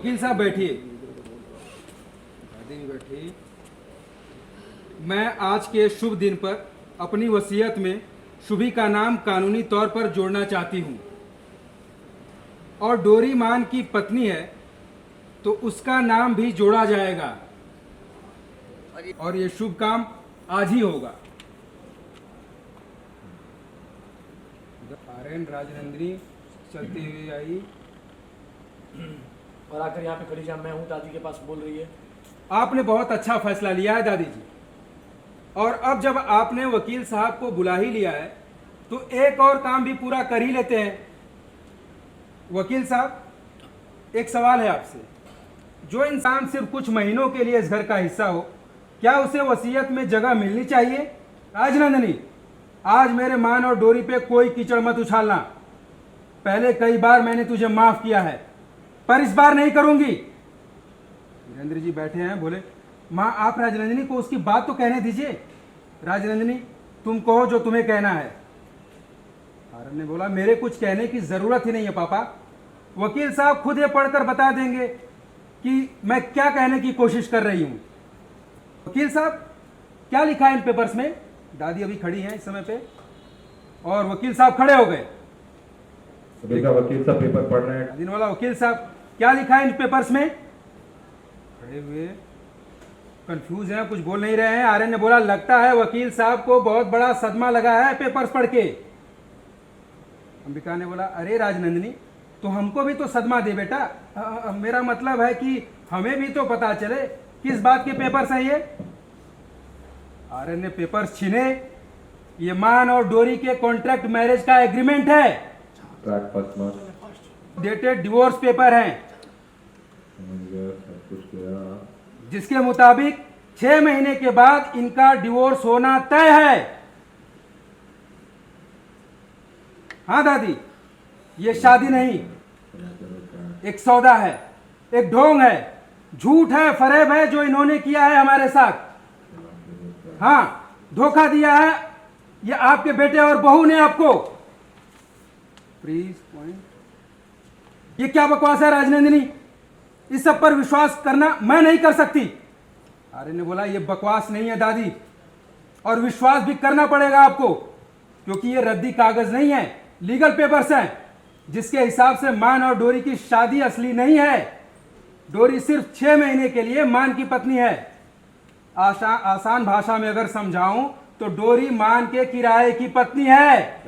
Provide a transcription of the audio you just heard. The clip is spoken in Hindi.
वकील साहब बैठिए। दादी भी बैठी। मैं आज के शुभ दिन पर अपनी वसीयत में शुभी का नाम कानूनी तौर पर जोड़ना चाहती हूँ और डोरी मान की पत्नी है तो उसका नाम भी जोड़ा जाएगा और ये शुभ काम आज ही होगा। आर्यन राजनंदिनी चलती हुई आई और आकर यहाँ पे खड़ी जहाँ मैं हूँ दादी के पास बोल रही है। आपने बहुत अच्छा फैसला लिया है दादी जी, और अब जब आपने वकील साहब को बुला ही लिया है तो एक और काम भी पूरा कर ही लेते हैं। वकील साहब, एक सवाल है आपसे। जो इंसान सिर्फ कुछ महीनों के लिए इस घर का हिस्सा हो, क्या उसे वसीयत में जगह मिलनी चाहिए? राजनंदिनी, आज मेरे मान और डोरी पे कोई कीचड़ मत उछालना। पहले कई बार मैंने तुझे माफ किया है पर इस बार नहीं करूंगी। वीरेंद्र जी बैठे हैं, बोले माँ आप राजनंदिनी को उसकी बात तो कहने दीजिए। राजनंदिनी, तुम कहो जो तुम्हें कहना है। आर्यन ने बोला मेरे कुछ कहने की जरूरत ही नहीं है पापा, वकील साहब खुद ये पढ़कर बता देंगे कि मैं क्या कहने की कोशिश कर रही हूं। वकील साहब, क्या लिखा है इन पेपर्स में? दादी अभी खड़ी हैं इस समय पे और वकील साहब खड़े हो गए। देखा वकील साहब पेपर पढ़ रहे हैं। दिन वाला वकील साहब, क्या लिखा है इन पेपर्स में? खड़े हुए कंफ्यूज हैं, कुछ बोल नहीं रहे हैं। आर्यन ने बोला लगता है वकील साहब को बहुत बड़ा सदमा लगा है पेपर्स पढ़ के। अंबिका ने बोला अरे राजनंदिनी, तो हमको भी तो सदमा दे बेटा। मेरा मतलब है कि हमें भी तो पता चले किस बात के पेपर्स हैं ये। आर्यन ने पेपर्स छीने। ये मान और डोरी के कॉन्ट्रैक्ट मैरिज का एग्रीमेंट है, डेटेड डिवोर्स पेपर हैं, जिसके मुताबिक 6 महीने के बाद इनका डिवोर्स होना तय है। हाँ दादी, ये शादी नहीं, एक सौदा है, एक ढोंग है, झूठ है, फरेब है जो इन्होंने किया है हमारे साथ। हाँ, धोखा दिया है ये आपके बेटे और बहू ने आपको। Please point. ये क्या बकवास है राजनंदिनी? इस सब पर विश्वास करना मैं नहीं कर सकती। आर्यन ने बोला ये बकवास नहीं है दादी, और विश्वास भी करना पड़ेगा आपको, क्योंकि ये रद्दी कागज नहीं है, लीगल पेपर्स हैं, जिसके हिसाब से मान और डोरी की शादी असली नहीं है। डोरी सिर्फ 6 महीने के लिए मान की पत्नी है। आसान भाषा में अगर समझाऊं तो डोरी मान के किराए की पत्नी है।